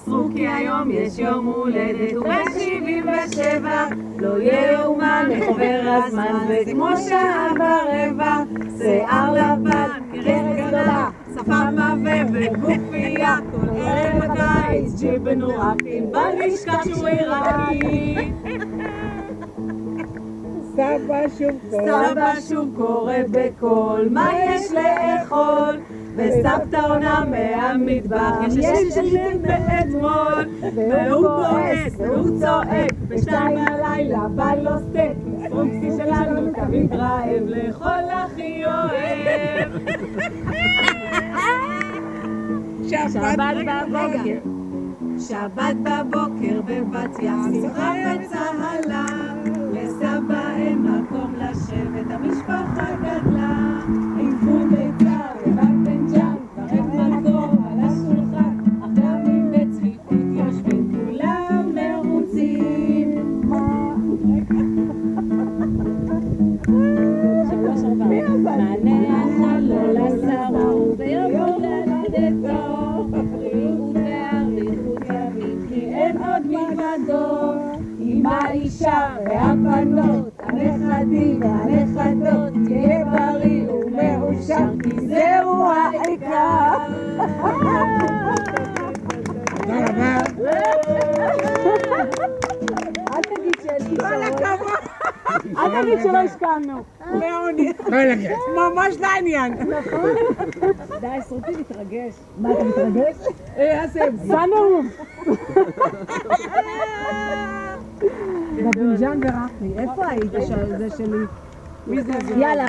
תבשרו כי היום יש יום הולדת ובן 77 לא יאומן איך עובר הזמן זה כמו שעה ורבע שיער לבן, כרס גדולה, שפה מווה וגופייה כל ערב הקיץ ג'יפ בנורקים בל נשכח שהוא עיראקי סבא שוב קורא בקול מה יש לאכול וסבתא עונה מהמטבח יש שליטים באתמול והוא כועס והוא צועק בשתיים הלילה בא לו סטייק פרונקסי שלנו תמיד רעב לאכול הכי אוהב שבת בבוקר בבת ים שמחה וצהלה לסבא אין מקום לשבת המשפחה גדלה עם פון ביצה ובטנג'אן ורק מקום על השולחן אחלמים בצפיפות יושבים כולם מרוצים מענה החלו לשרו ביום הולדתו בריאות ואריכות ימים כי אין עוד מלבדו עם האישה והבנות הנכדים והנכדות תהיה בריא ומאושר כי זהו העיקר תודה רבה. אל תגיד שלא השקענו מעוני. ממש לעניין. די, סרותי מתרגש. מה, אתה מתרגש? סנום. בבנג'אן ורחלי, איפה היית שזה שלי? מי זה? יאללה.